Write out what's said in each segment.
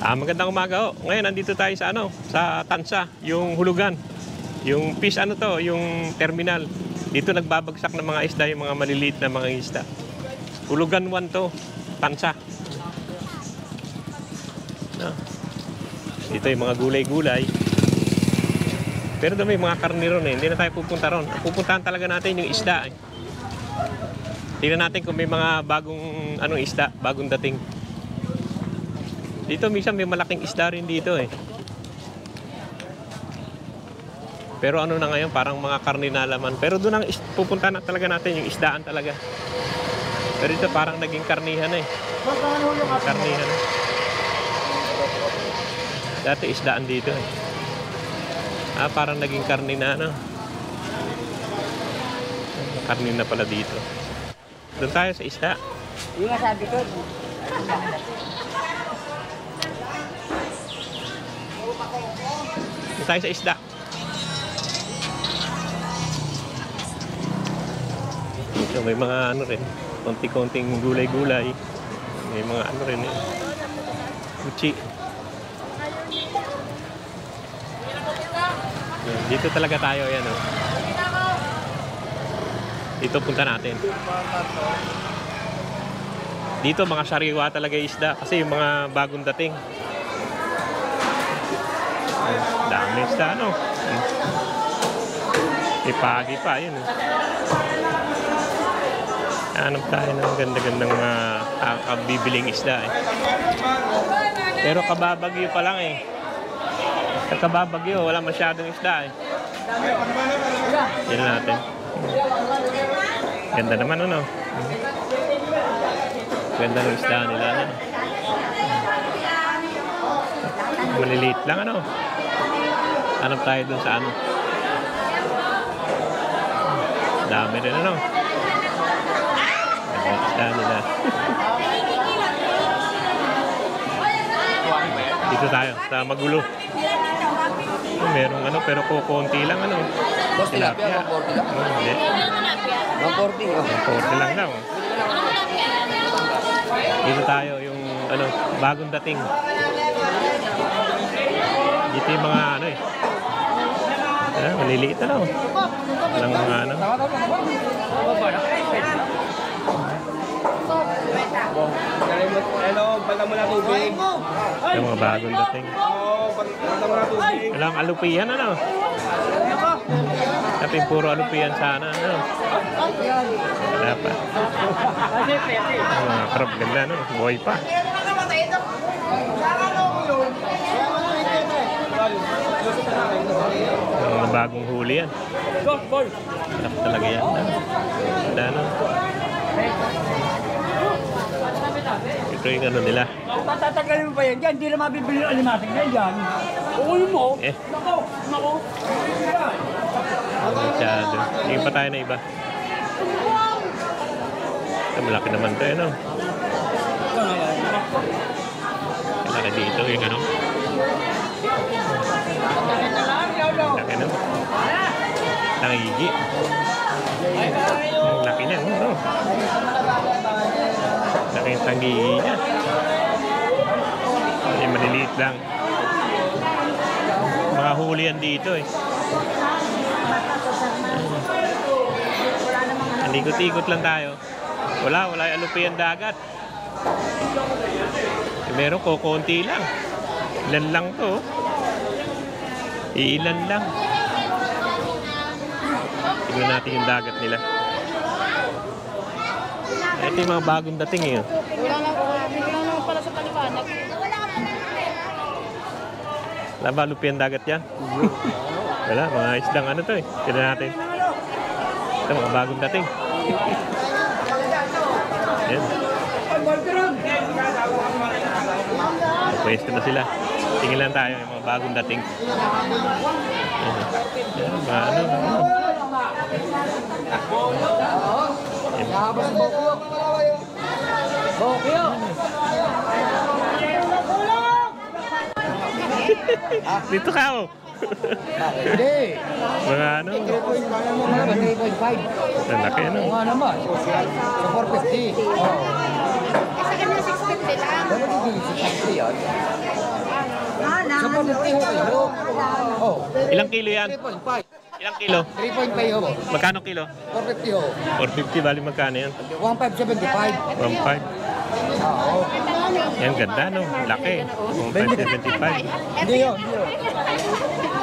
Magandang umaga ho. Ngayon nandito tayo sa sa Tansa, yung hulugan. Yung fish yung terminal. Dito nagbabagsak ng mga isda, yung mga maliliit na mga isda. Hulugan 1 to, Tansa. Dito yung mga gulay-gulay. Pero doon may mga karne ron eh. Hindi na tayo pupunta ron. Pupuntahan talaga natin yung isda eh. Tingnan natin kung may mga bagong isda, bagong dating. Dito minsan may malaking isda rin dito eh. Pero na ngayon, parang mga karne na laman. Pero doon ang pupuntahan na talaga natin yung isdaan talaga. Pero dito parang naging karnihan eh. Karnihan eh. Dati isdaan dito eh. Parang naging karne na karne na pala dito. Doon tayo sa isda. Yung sabi ko. Doon tayo sa isda. So, may mga rin. Konti-konting gulay-gulay. May mga rin eh. Kuchi. Dito talaga tayo yan oh. Dito punta natin. Dito mga sariwa talaga isda kasi yung mga bagong dating. Dami isda May pagi pa yun eh. Hanap tayo ng ganda-gandang mga bibiling isda eh. Pero kababagyo pa lang eh. Sa kababagyo wala masyadong isda eh. Yan natin. Ganda naman Ganda ng isda nila maliliit lang hanap tayo dun sa dami rin ganda ng isda nila. Dito tayo sa Magulo. Merong pero kukunti lang tilapia. Hindi. 140 lang daw. Dito tayo yung bagong dating. Dito yung mga maliliit walang mga yung mga bagong dating. Walang alupihan Tapi puro alupihan sana wala pa. Mga crab ganda buhay pa. Mga bagong huli yan. Sarap talaga yan. Ganda ito yung nila. Tatatagalin mo pa yan dyan, hindi na mabibili yung alimasig na yan. Uy mo. Nako. Masyado. Tingin pa tayo na iba. Malaki naman ito Malaki dito yung Laki Tangigi. Laki niya Laki yung tangigi niya. Maliliit lang. Mga huli yan dito eh. Ikot-ikot lang tayo. Wala yung alupihan dagat. Meron konti lang. Ilan lang to. Ilan lang. Tingnan natin yung dagat nila. Ito yung mga bagong dating eh. Wala lang pala sa paliwanag. Wala ba alupihan dagat yan? Wala, mga isdang to eh. Tingnan natin. Ito mga bagong dating. Yan. Pwesto na sila. Tingin lang tayo yung mga bagong dating. Yan, mga Dito ka Hindi. Mga 3.5. Ang laki naman. Sa 450. Sa kanya 650 lang. Dapat hindi 650 yan. Sa pamilya ho kayo. Oh, Ilang kilo yan? 3.5. Ilang kilo? 3.5 ho. Magkano kilo? 450 ho. 450, bali magkano yan? 1,575. 1.5. Oo. Yan, ganda, no? Laki. 1.575. Hindi yun, hindi yun.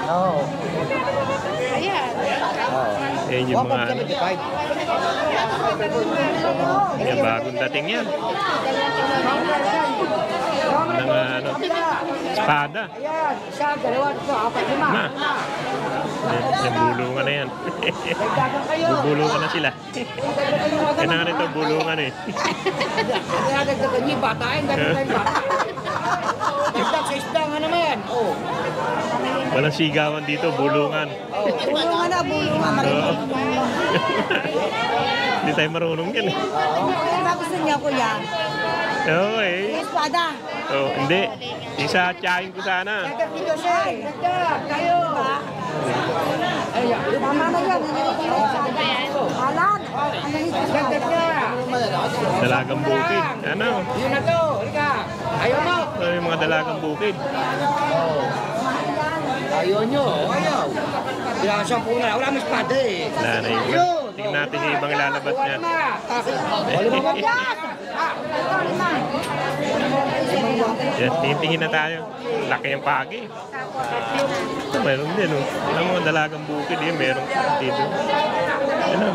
Oo. Oo. Yan yung mga, ano, 1,575. yan, bagong dating yan. Ng, ano, espada. Ayan, isa, dalawa, tatlo, apat, lima. Na. Yan, bulungan na yan. Dagdagan kayo. Bubulungan na sila. Kailangan nito, bulungan eh. Kaya dagdagan niyo, batain, dagdagan niyo, bata. Dagdag sa isda nga naman. Oo. Walang sigawan dito, bulungan. Bulungan na, bulungan. Oo. Hindi tayo marunong yan eh. Ano ba gusto niya, kuya? Oo eh. Espada. Oh, hindi. Isa tsahin ko sana. Dagdag dito siya, dagdag, kayo. Ayan. Tama na yan. Alan. Dagdag niya. Dalagang bukid. Ano? Yun na to, halika. Ayaw mo. Ano yung mga dalagang bukid? Ayaw nyo, ayaw. Pinasa po na, wala mas espada eh. Wala na yun. Tingnan natin yung ibang lalabas niya. Yan, tingin na tayo. Laki yung pagi. Meron din, oh. Ang mga dalagang bukid, yun, meron dito. Ano?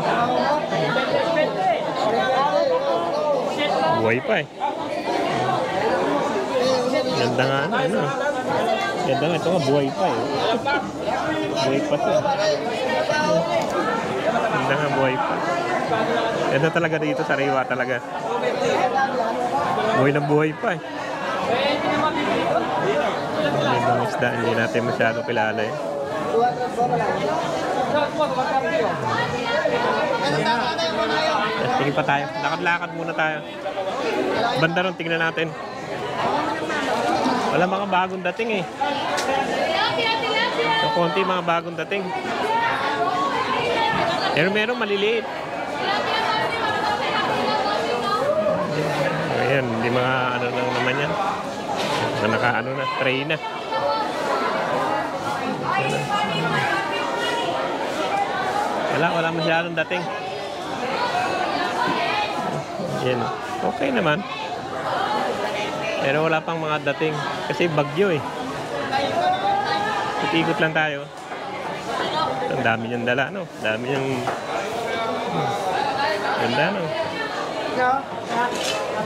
Buhay pa eh. Ganda nga, ano? Ganda nga, ito nga, buhay pa eh. Buhay pa siya. Ganda nga, buhay pa. Ganda talaga dito sa Riwa talaga. Buhay na buhay pa eh. May ibang isda, hindi natin masyado kilala eh. Tingin pa tayo. Lakad-lakad muna tayo. Banda ron, tingnan natin. Wala mga bagong dating eh. So, konti mga bagong dating. Pero meron maliliit. Ayan, hindi mga ano lang naman yan. Naka-ano na, tray na. Wala masyadong dating. Yan. Okay naman. Pero wala pang mga dating. Kasi bagyo eh. Ikot lang tayo. Ang dami niyang dala, no? Dami niyang... Ganda, no?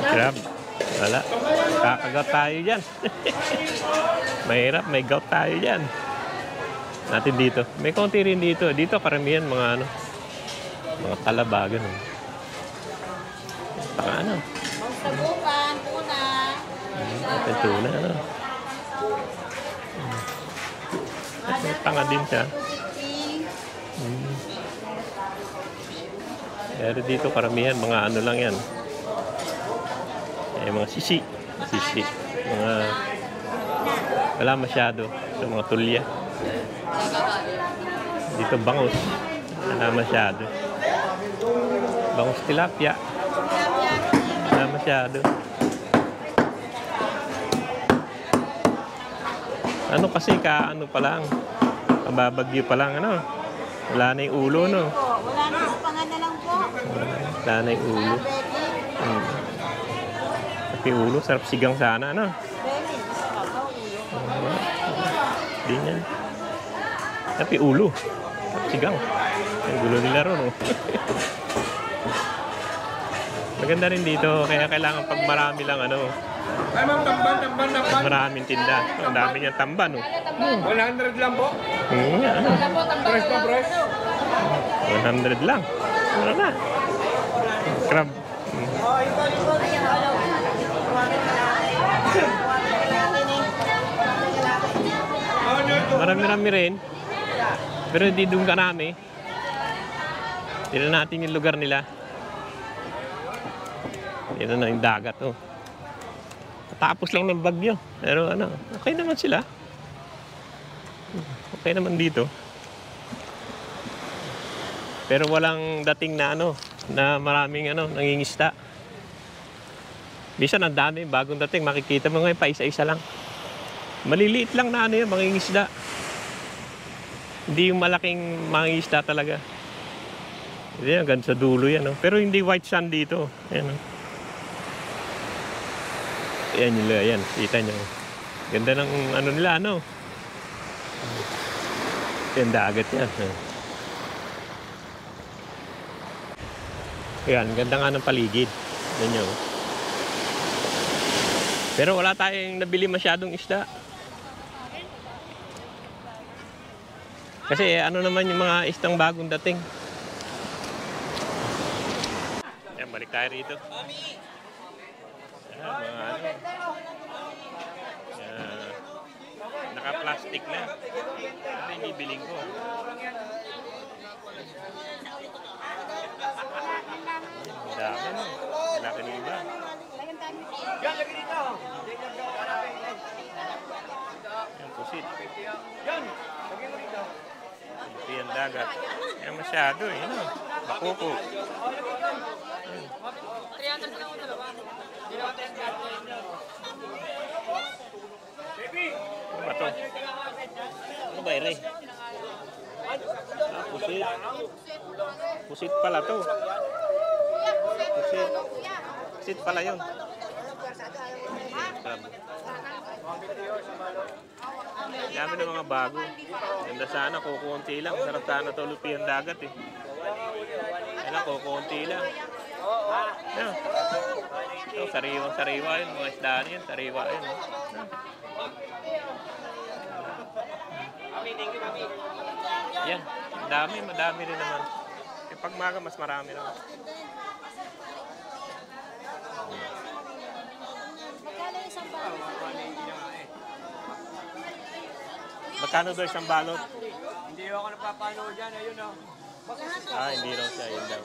Grab. Wala. Kakagat tayo dyan. Mahirap, may gout tayo dyan. Natin dito. May konti rin dito. Dito karamihan mga ano. Mga talaba, gano'n. Baka ano. Magsabukan, tuna. Ito tuna, ano. Tanga din siya. Pero dito karamihan, mga ano lang yan. Mga sisi. Sisi. Mga... Wala masyado. So, mga tulya. Dito bangus. Wala masyado. Bangus tilapia. Wala masyado. Ano kasi ano pa lang. Kababagyo pa lang, ano. Wala na yung ulo, no. Wala na, upangan na lang po. Wala na yung ulo. Tapi ulo, sarap sigang sana, ano. Di yan. Tapi ulo. Sigang. Ang gulo nila ron, oh. Maganda rin dito, kaya kailangan pag marami lang, ano. Ay ma'am, tamban. Maraming tinda. Ang dami niyang tamban, oh. 100 lang po. Nga, ano. Price po, price. 100 lang. Ano na? Crab. Marami-rami rin. Pero hindi doon ka namin. Tignan natin yung lugar nila. Yan na yung dagat, oh. Tapos lang ng bagyo. Pero ano, okay naman sila. Okay naman dito. Pero walang dating na ano, na maraming ano, nangingista. Minsan ang dami, bagong dating, makikita mo ngayon pa isa-isa lang. Maliliit lang na ano yan, mga isda. Hindi yung malaking mga isda talaga. Hindi, hanggang sa dulo yan. Oh. Pero hindi white sand dito. Ayan, oh. Ayan nila, ayan. Kita nyo. Ganda ng ano nila, ano. Yan, dagat yan. Ayan, ganda nga ng paligid. Ayan nyo. Pero wala tayong nabili masyadong isda. Kasi ano naman yung mga isdang bagong dating. Ayan, balik tayo rito. Ayan, mga ano. Ayan, naka-plastic na. Ito yung bibiling ko. Ang dami no. Laki ng iba. Ayan, pusit. Yan dagat. Ayan masyado eh. Ano? Bakuko. Ano ba to? Ano ba ere? Pusit. Pusit pala to. Pusit. Pusit pala yun. Dami ng mga bago. Ganda sana, kukunti lang. Sarap sana to lupiang dagat eh. Ayan, kukunti lang. Ayan. Ito, sariwang-sariwa yun. Mga isdaan yun, sariwa yun. Yan, madami rin naman. E pag maga, mas marami naman. Magkano daw isang balot? Hindi ako napapano dyan, ayun o. Ah, hindi raw siya, yun daw.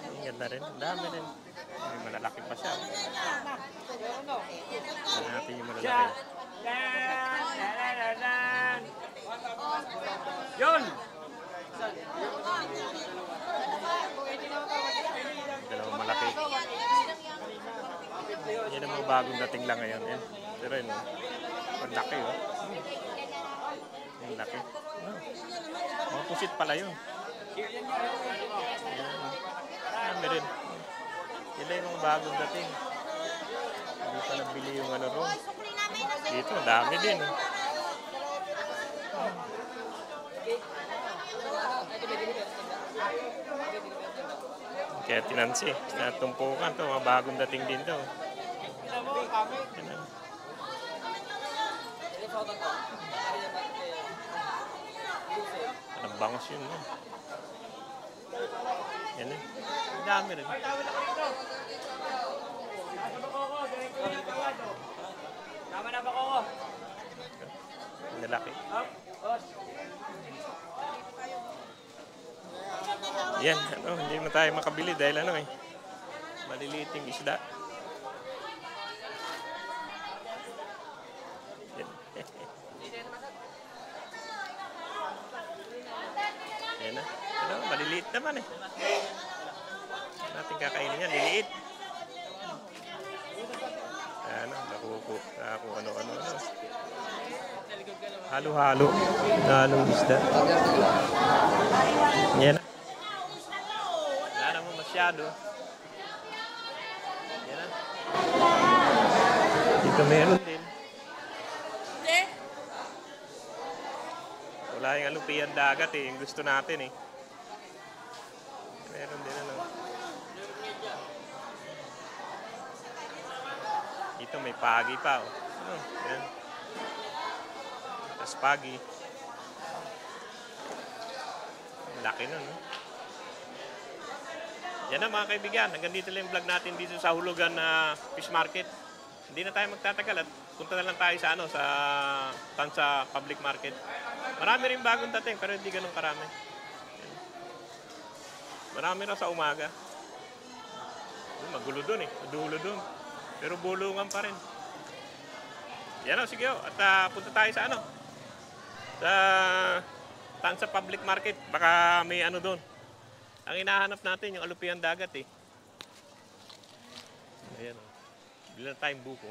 Ang ganda rin, ang dami rin. May malalaki pa siya. Tignan natin yung malalaki. Yun! Dalawang malaki. Yan ang mga bagong dating lang ngayon. Yan. Pero yun, ang laki oh. Yung laki. Mga pusit pala yun. Dami rin. Yan lang yung mga bagong dating. Hindi pa nabili yung ano ron. Dito, dami din. Kaya tinansi, natumpukan to, mga bagong dating din to. Ang bangos yun, no? Yan eh. Ang dami rin. Tama na ba ko? Ang lalaki. Yan, ano, hindi na tayo makabili dahil ano eh. Maliliit yung isda. Yan. Yan na. Ano, maliliit naman eh. Natin kakainin yan, liliit. Ano, nakuko, ano. Halo-halo. Halong isda. Yan na. Wala naman masyado. Yan na. Dito meron din. Wala yung alupian dagat eh. Yung gusto natin eh. Meron din ano. Dito may pagi pa oh. Oh, yan. Tapos pagi. Laki nun, no? Yan na mga kaibigan, hanggang dito lang yung vlog natin dito sa Hulugan na fish market. Hindi na tayo magtatagal at punta na lang tayo sa ano, sa Tansa Public Market. Marami rin bagong dating pero hindi ganun karami. Yan. Marami na sa umaga. Magulo dun eh, madulo dun. Pero bulungan pa rin. Yan o, sige o. At punta tayo sa ano? Sa Tansa Public Market. Baka may ano doon. Ang hinahanap natin, yung alupiang dagat eh. Ayan o. Bilang tayong buko.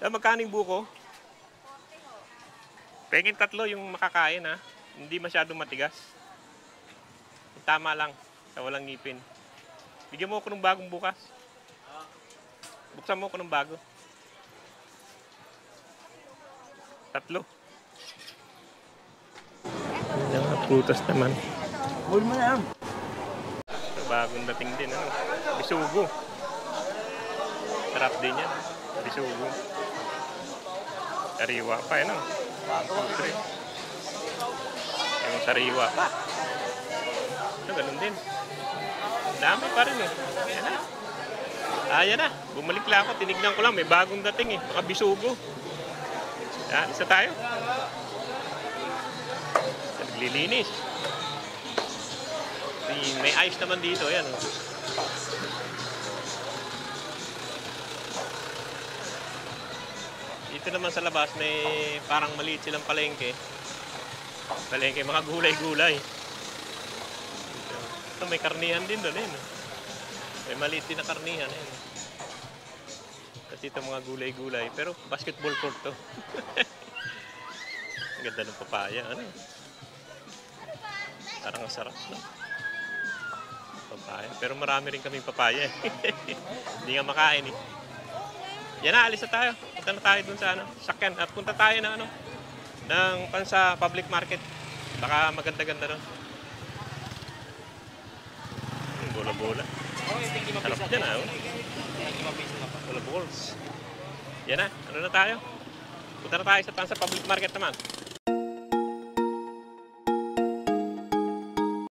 Magkano yung buko? Pengin 3 yung makakain ha. Hindi masyadong matigas. Tama lang. Sa walang ngipin. Bigyan mo ako ng bagong bukas. Buksan mo ako ng bago. 3. Yung mga prutas naman. Huwag mo na. Ito, bagong dating din. Ano? Bisugo. Sarap din yan. Bisugo. Sariwa pa. Ano? Yung sariwa pa. Ito, ganun din. Dami pa rin eh. Ayan na. Ayan na. Bumalik lang ako. Tinignan ko lang. May bagong dating eh. Mga bisugo. Yan. Isa tayo. Naglilinis. May ice naman dito. Ayan. Dito naman sa labas may parang maliit silang palengke. Palengke. Mga gulay-gulay. Ito, may karnihan din doon. Eh. May maliit din na karnihan. Eh. At ito mga gulay-gulay. Pero basketball court to. Ang ganda ng papaya. Ano? Parang ang sarap. No? Papaya. Pero marami rin kaming papaya. Hindi nga makain eh. Yan na, alis na tayo. Punta na tayo dun sa ano, sakyan. At punta tayo ng ano, ng Tansa Public Market. Baka maganda-ganda doon. Bola-bola. Harap dyan ah. Bola-balls. Yan na, ano na tayo? Punta na tayo sa Tansa Public Market naman.